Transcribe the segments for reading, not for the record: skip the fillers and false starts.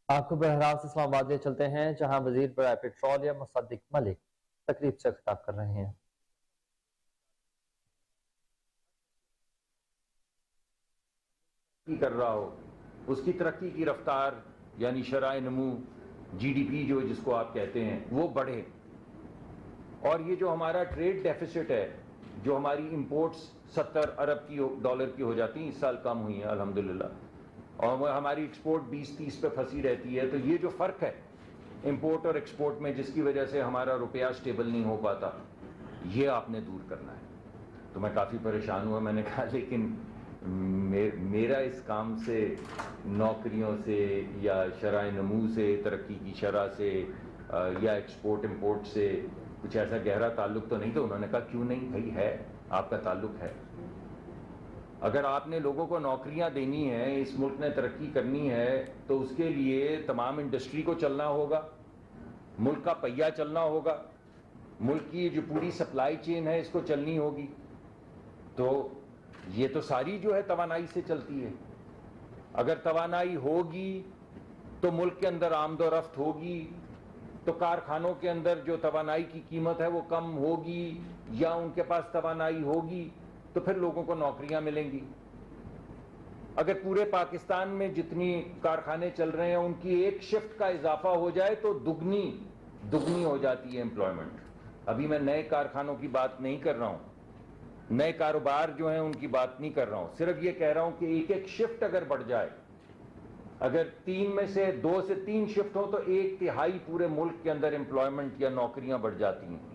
آپ کو بہرحال سے اسلام آباد لے چلتے ہیں جہاں وزیر برائے پیٹرولیم مصدق ملک تقریب سے خطاب کر رہے ہیں۔ کر رہا ہو اس کی ترقی کی رفتار یعنی شرح نمو جی ڈی پی جو جس کو آپ کہتے ہیں وہ بڑھے، اور یہ جو ہمارا ٹریڈ ڈیفیسٹ ہے، جو ہماری امپورٹس 70 ارب کی ڈالر کی ہو جاتی ہیں، اس سال کم ہوئی ہیں الحمدللہ، اور ہماری ایکسپورٹ 20-30 پہ پھنسی رہتی ہے، تو یہ جو فرق ہے امپورٹ اور ایکسپورٹ میں جس کی وجہ سے ہمارا روپیہ سٹیبل نہیں ہو پاتا، یہ آپ نے دور کرنا ہے۔ تو میں کافی پریشان ہوا، میں نے کہا لیکن میرا اس کام سے نوکریوں سے یا شرح نمو سے، ترقی کی شرح سے یا ایکسپورٹ امپورٹ سے کچھ ایسا گہرا تعلق تو نہیں۔ تو انہوں نے کہا کیوں نہیں بھائی، ہے، آپ کا تعلق ہے۔ اگر آپ نے لوگوں کو نوکریاں دینی ہیں، اس ملک نے ترقی کرنی ہے، تو اس کے لیے تمام انڈسٹری کو چلنا ہوگا، ملک کا پہیہ چلنا ہوگا، ملک کی جو پوری سپلائی چین ہے اس کو چلنی ہوگی۔ تو یہ تو ساری جو ہے توانائی سے چلتی ہے۔ اگر توانائی ہوگی تو ملک کے اندر آمد و رفت ہوگی، تو کارخانوں کے اندر جو توانائی کی قیمت ہے وہ کم ہوگی، یا ان کے پاس توانائی ہوگی تو پھر لوگوں کو نوکریاں ملیں گی۔ اگر پورے پاکستان میں جتنی کارخانے چل رہے ہیں ان کی ایک شفٹ کا اضافہ ہو جائے تو دگنی ہو جاتی ہے امپلائمنٹ۔ ابھی میں نئے کارخانوں کی بات نہیں کر رہا ہوں، نئے کاروبار جو ہیں ان کی بات نہیں کر رہا ہوں، صرف یہ کہہ رہا ہوں کہ ایک شفٹ اگر بڑھ جائے، اگر 3 میں سے 2 سے 3 شفٹ ہو تو 1/3 پورے ملک کے اندر امپلائمنٹ یا نوکریاں بڑھ جاتی ہیں،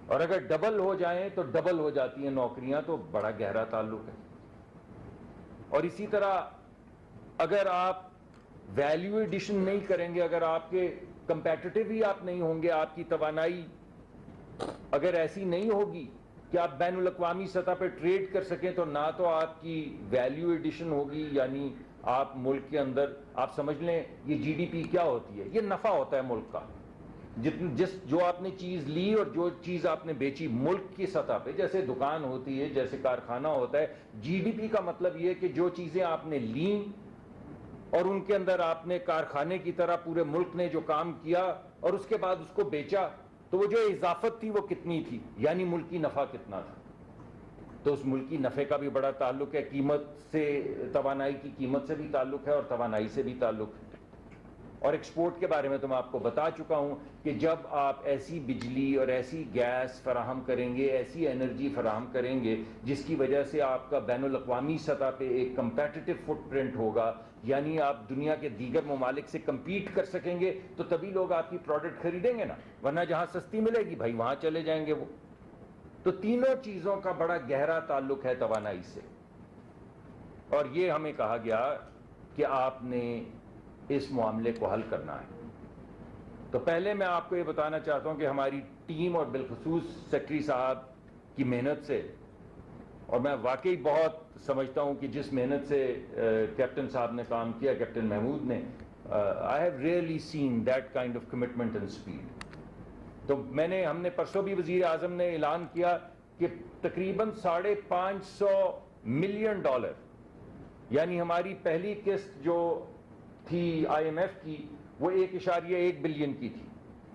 اور اگر ڈبل ہو جائیں تو ڈبل ہو جاتی ہیں نوکریاں۔ تو بڑا گہرا تعلق ہے۔ اور اسی طرح اگر آپ ویلیو ایڈیشن نہیں کریں گے، اگر آپ کے کمپیٹیٹو ہی آپ نہیں ہوں گے، آپ کی توانائی اگر ایسی نہیں ہوگی کہ آپ بین الاقوامی سطح پہ ٹریڈ کر سکیں، تو نہ تو آپ کی ویلیو ایڈیشن ہوگی، یعنی آپ ملک کے اندر، آپ سمجھ لیں یہ جی ڈی پی کیا ہوتی ہے، یہ نفع ہوتا ہے ملک کا، جو آپ نے چیز لی اور جو چیز آپ نے بیچی ملک کی سطح پہ، جیسے دکان ہوتی ہے، جیسے کارخانہ ہوتا ہے۔ جی ڈی پی کا مطلب یہ ہے کہ جو چیزیں آپ نے لیں اور ان کے اندر آپ نے کارخانے کی طرح پورے ملک نے جو کام کیا اور اس کے بعد اس کو بیچا، تو وہ جو اضافت تھی وہ کتنی تھی، یعنی ملکی نفع کتنا تھا۔ تو اس ملکی نفع کا بھی بڑا تعلق ہے، قیمت سے، توانائی کی قیمت سے بھی تعلق ہے اور توانائی سے بھی تعلق ہے۔ اور ایکسپورٹ کے بارے میں تو میں آپ کو بتا چکا ہوں کہ جب آپ ایسی بجلی اور ایسی گیس فراہم کریں گے، ایسی انرجی فراہم کریں گے جس کی وجہ سے آپ کا بین الاقوامی سطح پہ ایک کمپیٹیٹو فٹ پرنٹ ہوگا، یعنی آپ دنیا کے دیگر ممالک سے کمپیٹ کر سکیں گے، تو تبھی لوگ آپ کی پروڈکٹ خریدیں گے نا، ورنہ جہاں سستی ملے گی بھائی وہاں چلے جائیں گے وہ۔ تو تینوں چیزوں کا بڑا گہرا تعلق ہے توانائی سے، اور یہ ہمیں کہا گیا کہ آپ نے اس معاملے کو حل کرنا ہے۔ تو پہلے میں آپ کو یہ بتانا چاہتا ہوں کہ ہماری ٹیم اور بالخصوص سیکٹری صاحب کی محنت سے، اور میں واقعی بہت سمجھتا ہوں کہ جس محنت سے کیپٹن صاحب نے کام کیا، کیپٹن محمود نے، I have rarely seen that kind of commitment and speed۔ تو ہم نے پرسوں بھی وزیر اعظم نے اعلان کیا کہ تقریباً $550 ملین، یعنی ہماری پہلی قسط جو تھی آئی ایم ایف کی وہ 1.1 بلین کی تھی،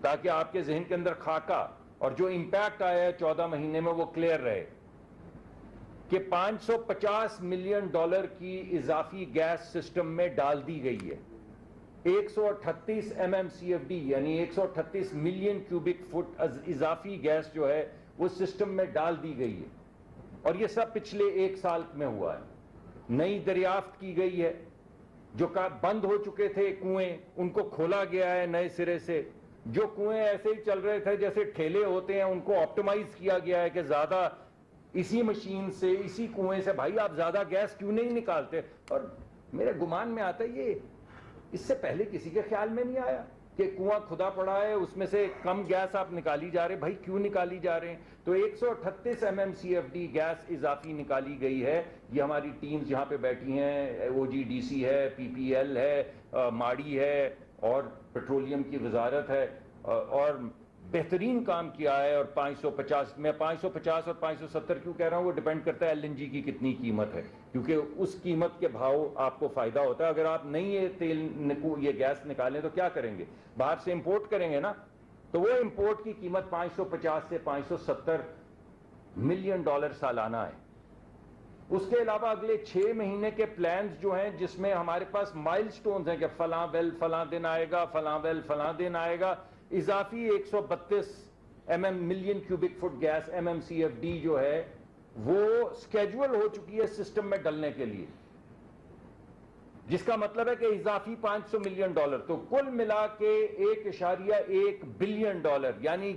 تاکہ آپ کے ذہن کے اندر خاکہ اور جو امپیکٹ آیا ہے 14 مہینے میں وہ کلیئر رہے کہ $550 ملین کی اضافی گیس سسٹم میں ڈال دی گئی ہے۔ 138 MMCFD یعنی 138 ملین کیوبک فٹ اضافی گیس جو ہے وہ سسٹم میں ڈال دی گئی ہے، اور یہ سب پچھلے 1 سال میں ہوا ہے۔ نئی دریافت کی گئی ہے، جو بند ہو چکے تھے کنویں ان کو کھولا گیا ہے نئے سرے سے، جو کنویں ایسے ہی چل رہے تھے جیسے ٹھیلے ہوتے ہیں ان کو آپٹیمائز کیا گیا ہے کہ زیادہ اسی مشین سے، اسی کنویں سے بھائی آپ زیادہ گیس کیوں نہیں نکالتے۔ اور میرے گمان میں آتا ہے یہ اس سے پہلے کسی کے خیال میں نہیں آیا کہ کنواں کھدا پڑا ہے اس میں سے کم گیس آپ نکالی جا رہے، بھائی کیوں نکالی جا رہے ہیں؟ تو 138 MMCFD گیس اضافی نکالی گئی ہے۔ یہ ہماری ٹیمز یہاں پہ بیٹھی ہیں، او جی ڈی سی ہے، پی پی ایل ہے، ماڑی ہے، اور پیٹرولیم کی وزارت ہے، اور بہترین کام کیا ہے. اور 550 میں 550 اور 570 کیوں کہہ رہا ہوں, وہ ڈیپینڈ کرتا ہے LNG کی کتنی قیمت ہے, کیونکہ اس قیمت کے بھاؤ آپ کو فائدہ ہوتا ہے. اگر آپ نہیں یہ تیل یہ گیس نکالیں تو کیا کریں گے, باہر سے امپورٹ کریں گے نا, تو وہ امپورٹ کی قیمت 550 سے 570 ملین ڈالر سالانہ ہے. اس کے علاوہ اگلے 6 مہینے کے پلانز جو ہیں, جس میں ہمارے پاس مائل سٹونز ہیں کہ فلاں ویل فلاں دن آئے گا, فلاں ویل فلاں دن آئے گا, اضافی 132 million cubic feet gas MMCFD جو ہے وہ سکیجول ہو چکی ہے سسٹم میں ڈلنے کے لیے, جس کا مطلب ہے کہ اضافی 500 ملین ڈالر, تو کل ملا کے 1.1 بلین ڈالر یعنی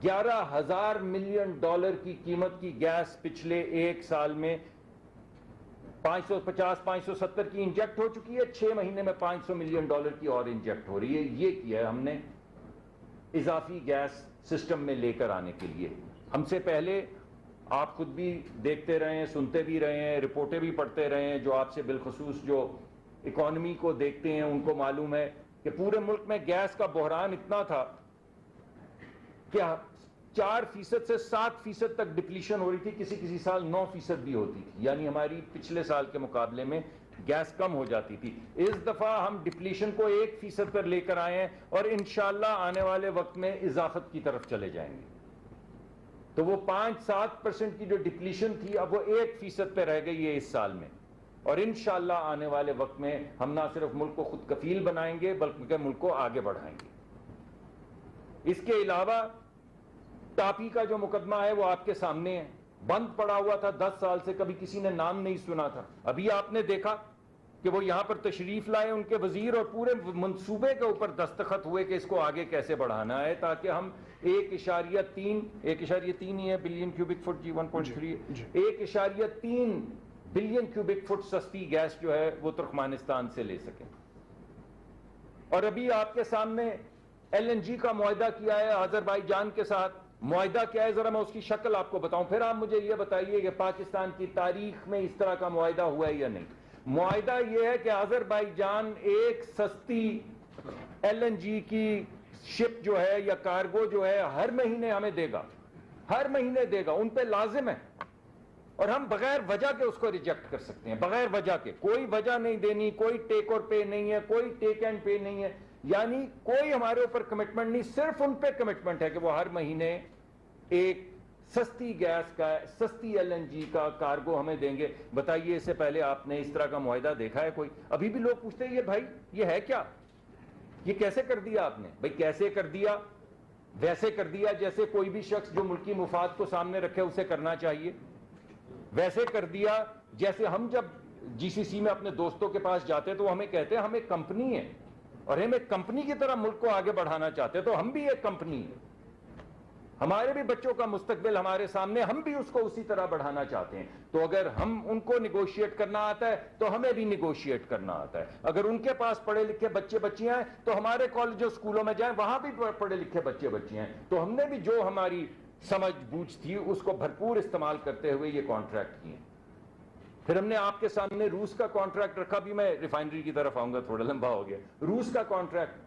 11,000 ملین ڈالر کی قیمت کی گیس پچھلے ایک سال میں 550-570 کی انجیکٹ ہو چکی ہے. 6 مہینے میں 500 ملین ڈالر کی اور انجیکٹ ہو رہی ہے. یہ کیا ہے ہم نے اضافی گیس سسٹم میں لے کر آنے کے لیے. ہم سے پہلے آپ خود بھی دیکھتے رہے ہیں, سنتے بھی رہے ہیں, رپورٹیں بھی پڑھتے رہے ہیں, جو آپ سے بالخصوص جو اکانومی کو دیکھتے ہیں ان کو معلوم ہے کہ پورے ملک میں گیس کا بحران اتنا تھا کہ 4% سے 7% تک ڈپلیشن ہو رہی تھی, کسی سال 9% بھی ہوتی تھی, یعنی ہماری پچھلے سال کے مقابلے میں گیس کم ہو جاتی تھی. اس دفعہ ہم ڈپلیشن کو 1% پر لے کر آئے ہیں اور انشاءاللہ آنے والے وقت میں اضافت کی طرف چلے جائیں گے. تو وہ 5-7% کی جو ڈپلیشن تھی اب وہ 1% پہ رہ گئی ہے اس سال میں, اور انشاءاللہ آنے والے وقت میں ہم نہ صرف ملک کو خود کفیل بنائیں گے بلکہ ملک کو آگے بڑھائیں گے. اس کے علاوہ ٹاپی کا جو مقدمہ ہے وہ آپ کے سامنے ہے, بند پڑا ہوا تھا 10 سال سے, کبھی کسی نے نام نہیں سنا تھا. ابھی آپ نے دیکھا کہ وہ یہاں پر تشریف لائے ان کے وزیر, اور پورے منصوبے کے اوپر دستخط ہوئے کہ اس کو آگے کیسے بڑھانا ہے تاکہ ہم 1.3 ہی ہے بلین کیوبک فٹ, جی 1.3 1.3 بلین کیوبک فٹ سستی گیس جو ہے وہ ترکمانستان سے لے سکیں. اور ابھی آپ کے سامنے LNG کا معاہدہ کیا ہے آذربائیجان کے ساتھ. معاہدہ کیا ہے ذرا میں اس کی شکل آپ کو بتاؤں, پھر آپ مجھے یہ بتائیے کہ پاکستان کی تاریخ میں اس طرح کا معاہدہ ہوا ہے یا نہیں. معاہدہ یہ ہے کہ آذربائیجان ایک سستی LNG کی شپ جو ہے یا کارگو جو ہے ہر مہینے ہمیں دے گا, ہر مہینے دے گا, ان پہ لازم ہے, اور ہم بغیر وجہ کے اس کو ریجیکٹ کر سکتے ہیں, بغیر وجہ کے, کوئی وجہ نہیں دینی, کوئی ٹیک اور پے نہیں ہے, کوئی ٹیک اینڈ پے نہیں ہے, یعنی کوئی ہمارے اوپر کمٹمنٹ نہیں, صرف ان پہ کمٹمنٹ ہے کہ وہ ہر مہینے ایک سستی گیس کا, سستی LNG کا کارگو ہمیں دیں گے. بتائیے اس سے پہلے آپ نے اس طرح کا معاہدہ دیکھا ہے کوئی؟ ابھی بھی لوگ پوچھتے ہیں یہ بھائی یہ ہے کیا, یہ کیسے کر دیا آپ نے؟ بھائی کیسے کر دیا؟ ویسے کر دیا جیسے کوئی بھی شخص جو ملکی مفاد کو سامنے رکھے اسے کرنا چاہیے. ویسے کر دیا جیسے ہم جب GCC میں اپنے دوستوں کے پاس جاتے تو ہمیں کہتے ہیں ہم ایک کمپنی ہے اور ہم ایک کمپنی کی طرح ملک کو آگے بڑھانا چاہتے ہیں, تو ہم بھی ایک کمپنی ہیں, ہمارے بھی بچوں کا مستقبل ہمارے سامنے, ہم بھی اس کو اسی طرح بڑھانا چاہتے ہیں. تو اگر ہم ان کو نیگوشیٹ کرنا آتا ہے تو ہمیں بھی نیگوشیٹ کرنا آتا ہے. اگر ان کے پاس پڑھے لکھے بچے بچیاں ہیں تو ہمارے کالجوں اسکولوں میں جائیں, وہاں بھی پڑھے لکھے بچے بچیاں ہیں. تو ہم نے بھی جو ہماری سمجھ بوجھ تھی اس کو بھرپور استعمال کرتے ہوئے یہ کانٹریکٹ کیے. پھر ہم نے آپ کے سامنے روس کا کانٹریکٹ رکھا, بھی میں ریفائنری کی طرف آؤں گا, تھوڑا لمبا ہو گیا. روس کا کانٹریکٹ,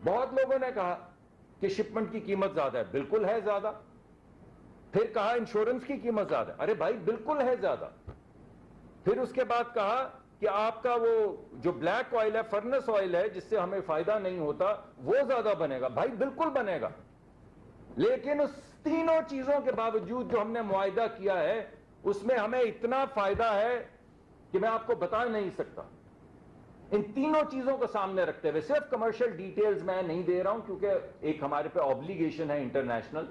بہت لوگوں نے کہا کہ شپمنٹ کی قیمت زیادہ ہے, بالکل ہے زیادہ. پھر کہا انشورنس کی قیمت زیادہ, ارے بھائی بالکل ہے زیادہ. پھر اس کے بعد کہا کہ آپ کا وہ جو بلیک آئل ہے, فرنس آئل ہے, جس سے ہمیں فائدہ نہیں ہوتا, وہ زیادہ بنے گا. بھائی بالکل بنے گا, لیکن اس تینوں چیزوں کے باوجود جو ہم نے معاہدہ کیا ہے اس میں ہمیں اتنا فائدہ ہے کہ میں آپ کو بتا نہیں سکتا. ان تینوں چیزوں کو سامنے رکھتے ہوئے, صرف کمرشل ڈیٹیلز میں نہیں دے رہا ہوں کیونکہ ایک ہمارے پہ آبلیگیشن ہے انٹرنیشنل,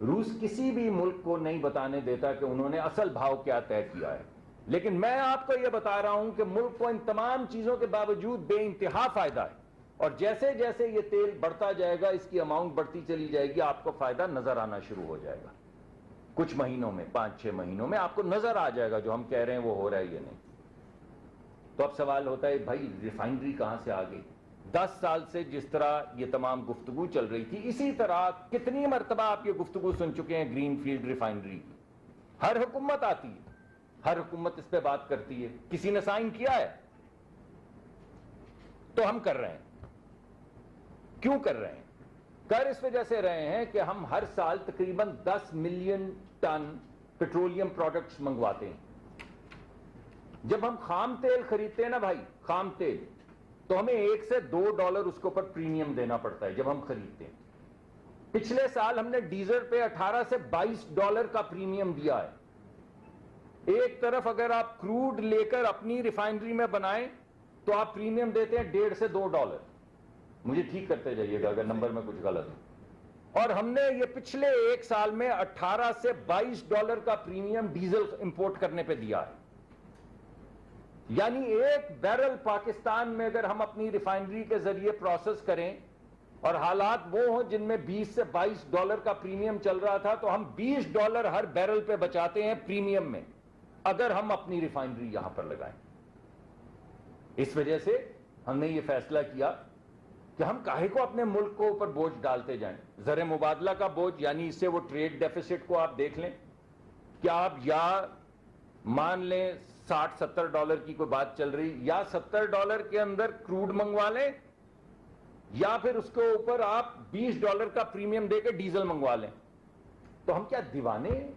روس کسی بھی ملک کو نہیں بتانے دیتا کہ انہوں نے اصل بھاؤ کیا طے کیا ہے, لیکن میں آپ کو یہ بتا رہا ہوں کہ ملک کو ان تمام چیزوں کے باوجود بے انتہا فائدہ ہے. اور جیسے جیسے یہ تیل بڑھتا جائے گا, اس کی اماؤنٹ بڑھتی چلی جائے گی, آپ کو فائدہ نظر آنا شروع ہو جائے گا. کچھ مہینوں میں, 5-6 مہینوں میں آپ کو نظر آ جائے گا جو ہم کہہ رہے ہیں وہ ہو رہا ہے یا نہیں. تو اب سوال ہوتا ہے بھائی ریفائنری کہاں سے آ گئی؟ 10 سال سے جس طرح یہ تمام گفتگو چل رہی تھی, اسی طرح کتنی مرتبہ آپ یہ گفتگو سن چکے ہیں گرین فیلڈ ریفائنری کی. ہر حکومت آتی ہے, ہر حکومت اس پہ بات کرتی ہے, کسی نے سائن کیا ہے تو ہم کر رہے ہیں. کیوں کر رہے ہیں؟ کر اس وجہ سے رہے ہیں کہ ہم ہر سال تقریباً 10 ملین ٹن پیٹرولیم پروڈکٹس منگواتے ہیں. جب ہم خام تیل خریدتے ہیں نا بھائی، خام تیل، تو ہمیں $1 سے $2 اس کے اوپر پریمیم دینا پڑتا ہے جب ہم خریدتے ہیں. پچھلے سال ہم نے ڈیزل پہ $18 سے $22 کا پریمیم دیا ہے. ایک طرف اگر آپ کروڈ لے کر اپنی ریفائنری میں بنائیں تو آپ پریمیم دیتے ہیں $1.5 سے $2. مجھے ٹھیک کرتے جائیے گا اگر نمبر میں کچھ غلط ہے. اور ہم نے یہ پچھلے ایک سال میں $18 سے $22 کا پریمیم ڈیزل امپورٹ کرنے پہ دیا ہے. یعنی ایک بیرل پاکستان میں اگر ہم اپنی ریفائنری کے ذریعے پروسیس کریں اور حالات وہ ہوں جن میں $20 سے $22 کا پریمیم چل رہا تھا، تو ہم $20 ہر بیرل پہ بچاتے ہیں پریمیم میں اگر ہم اپنی ریفائنری یہاں پر لگائیں. اس وجہ سے ہم نے یہ فیصلہ کیا کہ ہم کاہے کو اپنے ملک کو اوپر بوجھ ڈالتے جائیں. زر مبادلہ کا بوجھ، یعنی اس سے وہ ٹریڈ ڈیفیسٹ کو آپ دیکھ لیں کہ آپ یا مان لیں $60-70 کی کوئی بات چل رہی، یا $70 کے اندر کروڈ منگوا لیں، یا پھر اس کے اوپر آپ $20 کا پریمیم دے کے ڈیزل منگوا لیں. تو ہم کیا دیوانے ہیں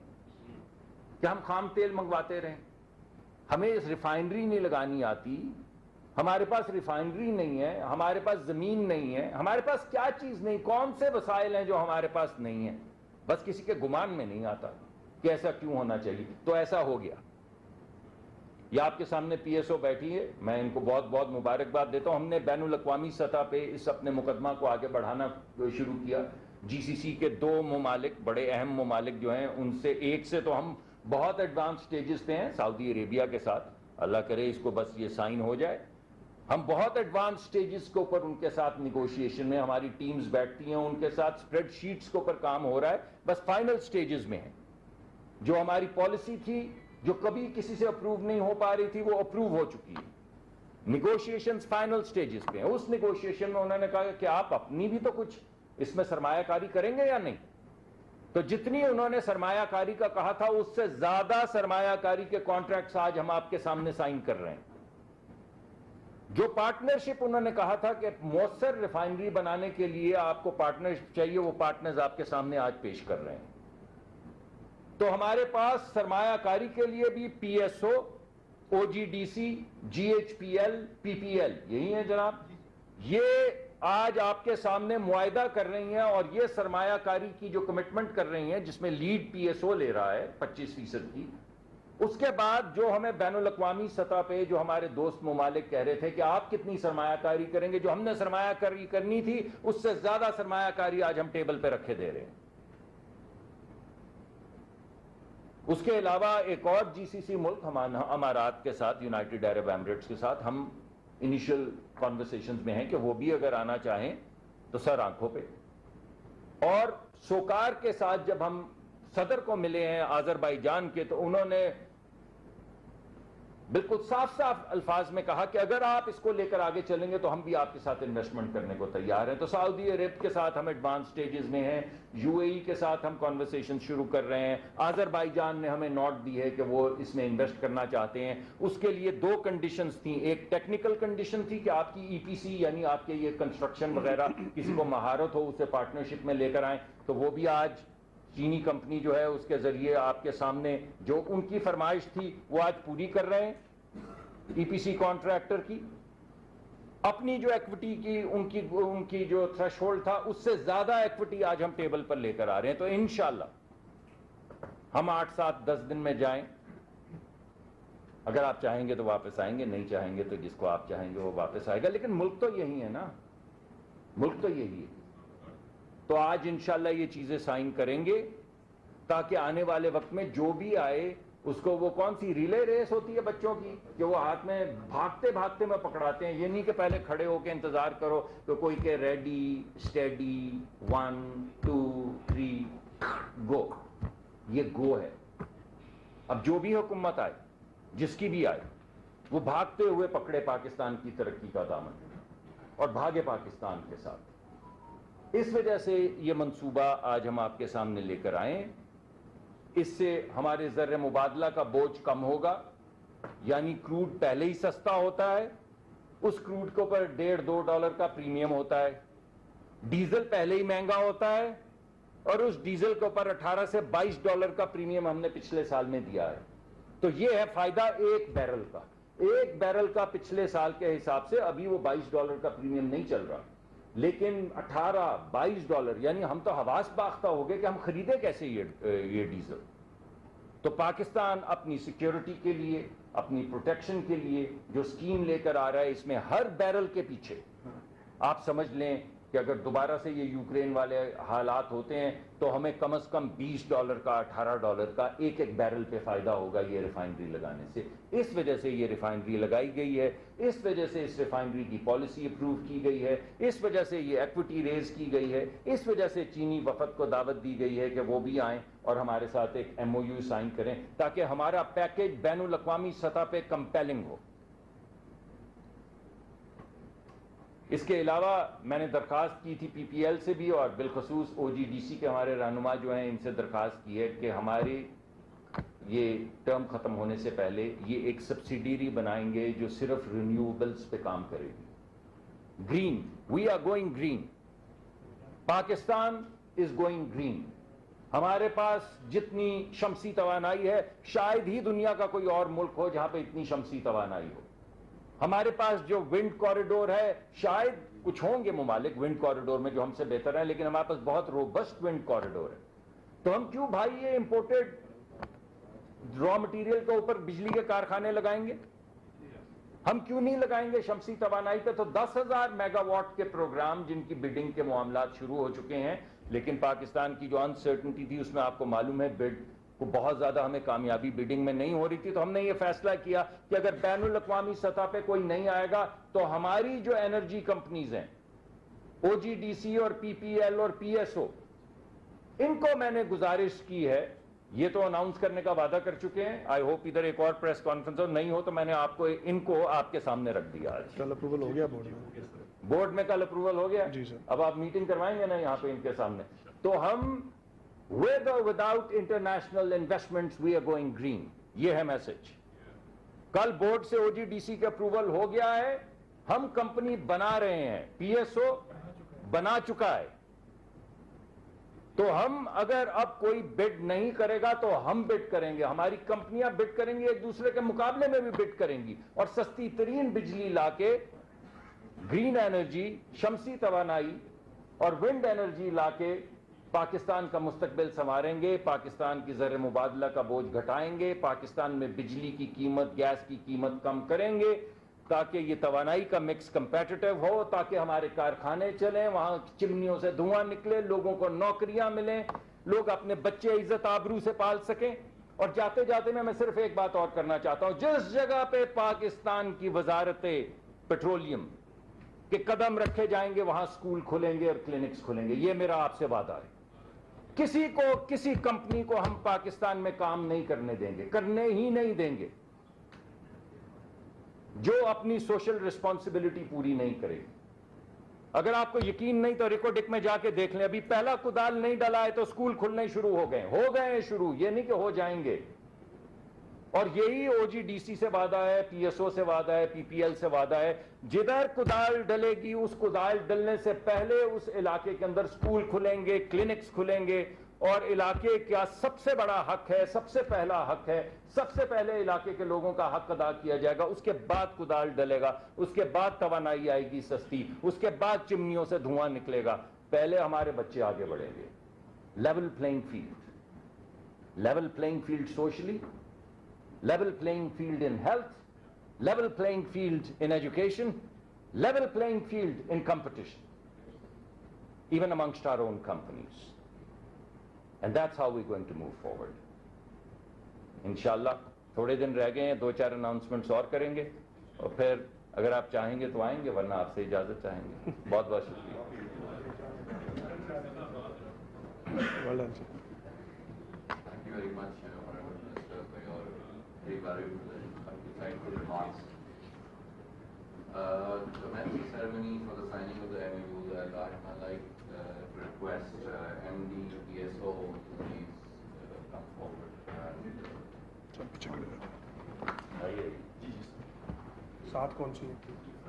کہ ہم خام تیل منگواتے رہیں؟ ہمیں اس ریفائنری نہیں لگانی آتی، ہمارے پاس ریفائنری نہیں ہے، ہمارے پاس زمین نہیں ہے، ہمارے پاس کیا چیز نہیں، کون سے وسائل ہیں جو ہمارے پاس نہیں ہیں؟ بس کسی کے گمان میں نہیں آتا کہ ایسا کیوں ہونا چاہیے. تو ایسا ہو گیا. یہ آپ کے سامنے پی ایس او بیٹھی ہے، میں ان کو بہت بہت مبارکباد دیتا ہوں. ہم نے بین الاقوامی سطح پہ اس اپنے مقدمہ کو آگے بڑھانا شروع کیا. جی سی سی کے 2 ممالک، بڑے اہم ممالک جو ہیں، ان سے ایک سے تو ہم بہت ایڈوانس سٹیجز پہ ہیں، سعودی عربیہ کے ساتھ. اللہ کرے اس کو بس یہ سائن ہو جائے. ہم بہت ایڈوانس سٹیجز کے اوپر ان کے ساتھ نیگوشیشن میں، ہماری ٹیمز بیٹھتی ہیں، ان کے ساتھ سپریڈ شیٹس کے اوپر کام ہو رہا ہے. بس فائنل سٹیجز میں ہیں. جو ہماری پالیسی تھی جو کبھی کسی سے اپروو نہیں ہو پا رہی تھی، وہ اپروو ہو چکی ہے. نیگوشیشنز فائنل سٹیجز پہ ہیں. اس نیگوشیشن میں انہوں نے کہا کہ آپ اپنی بھی تو کچھ اس میں سرمایہ کاری کریں گے یا نہیں. تو جتنی انہوں نے سرمایہ کاری کا کہا تھا، اس سے زیادہ سرمایہ کاری کے کانٹریکٹس آج ہم آپ کے سامنے سائن کر رہے ہیں. جو پارٹنرشپ انہوں نے کہا تھا کہ مؤثر ریفائنری بنانے کے لیے آپ کو پارٹنرشپ چاہیے، وہ پارٹنرز آپ کے سامنے آج پیش کر رہے ہیں. تو ہمارے پاس سرمایہ کاری کے لیے بھی P S O, O G D C, G H P L, P P L, یہی ہے جناب. یہ آج آپ کے سامنے معاہدہ کر رہی ہیں اور یہ سرمایہ کاری کی جو کمٹمنٹ کر رہی ہیں، جس میں لیڈ پی ایس او لے رہا ہے 25% کی. اس کے بعد جو ہمیں بین الاقوامی سطح پہ جو ہمارے دوست ممالک کہہ رہے تھے کہ آپ کتنی سرمایہ کاری کریں گے، جو ہم نے سرمایہ کاری کرنی تھی اس سے زیادہ سرمایہ کاری آج ہم ٹیبل پہ رکھے دے رہے ہیں. اس کے علاوہ ایک اور جی سی سی ملک امارات کے ساتھ، یونائٹڈ عرب ایمریٹس کے ساتھ ہم انیشل کانورسیشنز میں ہیں کہ وہ بھی اگر آنا چاہیں تو سر آنکھوں پہ. اور سوکار کے ساتھ جب ہم صدر کو ملے ہیں آذربائیجان کے، تو انہوں نے بالکل صاف صاف الفاظ میں کہا کہ اگر آپ اس کو لے کر آگے چلیں گے تو ہم بھی آپ کے ساتھ انویسٹمنٹ کرنے کو تیار ہیں. تو سعودی عرب کے ساتھ ہم ایڈوانس سٹیجز میں ہیں، یو اے ای کے ساتھ ہم کانورسیشن شروع کر رہے ہیں. آذربائیجان نے ہمیں نوٹ دی ہے کہ وہ اس میں انویسٹ کرنا چاہتے ہیں. اس کے لیے 2 کنڈیشنز تھیں. ایک ٹیکنیکل کنڈیشن تھی کہ آپ کی ای پی سی، یعنی آپ کے یہ کنسٹرکشن وغیرہ کسی کو مہارت ہو، اسے پارٹنرشپ میں لے کر آئیں. تو وہ بھی آج چینی کمپنی جو ہے اس کے ذریعے آپ کے سامنے جو ان کی فرمائش تھی وہ آج پوری کر رہے ہیں. ای پی سی کانٹریکٹر کی اپنی جو ایکوٹی کی ان کی جو تھریش ہولڈ تھا، اس سے زیادہ ایکوٹی آج ہم ٹیبل پر لے کر آ رہے ہیں. تو انشاءاللہ ہم 8, 7, 10 دن میں جائیں. اگر آپ چاہیں گے تو واپس آئیں گے، نہیں چاہیں گے تو جس کو آپ چاہیں گے وہ واپس آئے گا. لیکن ملک تو یہی ہے نا، ملک تو یہی ہے. تو آج انشاءاللہ یہ چیزیں سائن کریں گے تاکہ آنے والے وقت میں جو بھی آئے اس کو، وہ کون سی ریلے ریس ہوتی ہے بچوں کی کہ وہ ہاتھ میں بھاگتے بھاگتے میں پکڑاتے ہیں. یہ نہیں کہ پہلے کھڑے ہو کے انتظار کرو تو کوئی کہ ریڈی اسٹیڈی 1 2 3 گو. یہ گو ہے. اب جو بھی حکومت آئے، جس کی بھی آئے، وہ بھاگتے ہوئے پکڑے پاکستان کی ترقی کا دامن اور بھاگے پاکستان کے ساتھ. اس وجہ سے یہ منصوبہ آج ہم آپ کے سامنے لے کر آئیں. اس سے ہمارے زر مبادلہ کا بوجھ کم ہوگا. یعنی کروڈ پہلے ہی سستا ہوتا ہے، اس کروڈ کے اوپر $1.5-2 کا پریمیم ہوتا ہے. ڈیزل پہلے ہی مہنگا ہوتا ہے اور اس ڈیزل کے اوپر $18 سے $22 کا پریمیم ہم نے پچھلے سال میں دیا ہے. تو یہ ہے فائدہ ایک بیرل کا. ایک بیرل کا پچھلے سال کے حساب سے ابھی وہ $22 کا پریمیم نہیں چل رہا, لیکن $18-22, یعنی ہم تو حواس باختہ ہو گئے کہ ہم خریدے کیسے یہ ڈیزل. تو پاکستان اپنی سیکیورٹی کے لیے, اپنی پروٹیکشن کے لیے جو سکیم لے کر آ رہا ہے, اس میں ہر بیرل کے پیچھے آپ سمجھ لیں کہ اگر دوبارہ سے یہ یوکرین والے حالات ہوتے ہیں تو ہمیں کم از کم $20 کا, $18 کا ایک ایک بیرل پہ فائدہ ہوگا یہ ریفائنری لگانے سے. اس وجہ سے یہ ریفائنری لگائی گئی ہے, اس وجہ سے اس ریفائنری کی پالیسی اپروو کی گئی ہے, اس وجہ سے یہ ایکوٹی ریز کی گئی ہے, اس وجہ سے چینی وفد کو دعوت دی گئی ہے کہ وہ بھی آئیں اور ہمارے ساتھ ایک MOU سائن کریں تاکہ ہمارا پیکیج بین الاقوامی سطح پہ کمپیلنگ ہو. اس کے علاوہ میں نے درخواست کی تھی PPL سے بھی اور بالخصوص OGDC کے ہمارے رہنما جو ہیں ان سے درخواست کی ہے کہ ہماری یہ ٹرم ختم ہونے سے پہلے یہ ایک سبسیڈیری بنائیں گے جو صرف رینیویبلز پہ کام کرے گی. Green, we are going green. Pakistan is going green. ہمارے پاس جتنی شمسی توانائی ہے شاید ہی دنیا کا کوئی اور ملک ہو جہاں پہ اتنی شمسی توانائی ہو. ہمارے پاس جو ونڈ کوریڈور ہے, شاید کچھ ہوں گے ممالک ونڈ کوریڈور میں جو ہم سے بہتر ہیں, لیکن ہمارے پاس بہت روبسٹ ونڈ کوریڈور ہے. تو ہم کیوں بھائی یہ امپورٹڈ را مٹیریل کے اوپر بجلی کے کارخانے لگائیں گے؟ ہم کیوں نہیں لگائیں گے شمسی توانائی پہ؟ تو 10,000 میگا واٹ کے پروگرام جن کی بڈنگ کے معاملات شروع ہو چکے ہیں, لیکن پاکستان کی جو انسرٹنٹی تھی اس میں آپ کو معلوم ہے بڈ کو بہت زیادہ ہمیں کامیابی بڈنگ میں نہیں ہو رہی تھی. تو ہم نے یہ فیصلہ کیا کہ اگر بین الاقوامی سطح پہ کوئی نہیں آئے گا تو ہماری جو انرجی کمپنیز ہیں OGDC اور PPL اور PSO, ان کو میں نے گزارش کی ہے, یہ تو اناؤنس کرنے کا وعدہ کر چکے ہیں, آئی ہوپ ادھر ایک اور پریس کانفرنس ہو, نہیں ہو تو میں نے آپ کو ان کو آپ کے سامنے رکھ دیا. آج کل اپروول ہو گیا بورڈ میں؟ بورڈ میں کل اپروول ہو گیا. جی سر. اب آپ میٹنگ کروائیں گے نا یہاں پہ ان کے سامنے. تو ہم with or without international investments we are going green. یہ ہے میسج. کل بورڈ سے OGDC کا اپروول ہو گیا ہے, ہم کمپنی بنا رہے ہیں, PSO بنا چکا ہے. تو ہم اگر اب کوئی بڈ نہیں کرے گا تو ہم بڈ کریں گے, ہماری کمپنیاں بڈ کریں گی, ایک دوسرے کے مقابلے میں بھی بڈ کریں گی اور سستی ترین بجلی لا کے گرین انرجی, شمسی توانائی اور ونڈ انرجی لا کے پاکستان کا مستقبل سنواریں گے, پاکستان کی زر مبادلہ کا بوجھ گھٹائیں گے, پاکستان میں بجلی کی قیمت, گیس کی قیمت کم کریں گے تاکہ یہ توانائی کا مکس کمپیٹیٹیو ہو, تاکہ ہمارے کارخانے چلیں, وہاں چمنیوں سے دھواں نکلے, لوگوں کو نوکریاں ملیں, لوگ اپنے بچے عزت آبرو سے پال سکیں. اور جاتے جاتے میں صرف ایک بات اور کرنا چاہتا ہوں, جس جگہ پہ پاکستان کی وزارت پیٹرولیم کے قدم رکھے جائیں گے وہاں سکول کھلیں گے اور کلینکس کھلیں گے. یہ میرا آپ سے وعدہ ہے. کسی کو, کسی کمپنی کو ہم پاکستان میں کام نہیں کرنے دیں گے, کرنے ہی نہیں دیں گے جو اپنی سوشل ریسپانسبلٹی پوری نہیں کرے گی. اگر آپ کو یقین نہیں تو ریکوڈک میں جا کے دیکھ لیں, ابھی پہلا کدال نہیں ڈلا ہے تو سکول کھلنے شروع ہو گئے ہیں شروع, یہ نہیں کہ ہو جائیں گے. اور یہی OGDC سے وعدہ ہے, PSO سے وعدہ ہے, PPL سے وعدہ ہے, جدھر کدال ڈلے گی اس کدال ڈلنے سے پہلے اس علاقے کے اندر سکول کھلیں گے, کلینکس کھلیں گے, اور علاقے کا سب سے بڑا حق ہے, سب سے پہلا حق ہے, سب سے پہلے علاقے کے لوگوں کا حق ادا کیا جائے گا. اس کے بعد کدال ڈلے گا, اس کے بعد توانائی آئے گی سستی, اس کے بعد چمنیوں سے دھواں نکلے گا. پہلے ہمارے بچے آگے بڑھیں گے. Level playing field, level playing field socially, level playing field in health, level playing field in education, level playing field in competition, even amongst our own companies. And that's how we're going to move forward. Inshallah, تھوڑے دن رہ گئے ہیں, 2-4 announcements اور کریں گے, اور پھر اگر آپ چاہیں گے تو آئیں گے, ورنہ آپ سے اجازت چاہیں گے. بہت بہت شکریہ. Well done, sir. Thank you very much, Honorable Minister, for your very valuable and insightful remarks. To commence the ceremony for the signing of the MOU, I'd like to request MD PSO to please come forward. سب پیچھے کھڑے رہتے ہیں. ساتھ کون سی ہے؟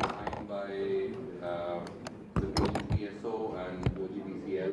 signed by the PSO and OGDCL.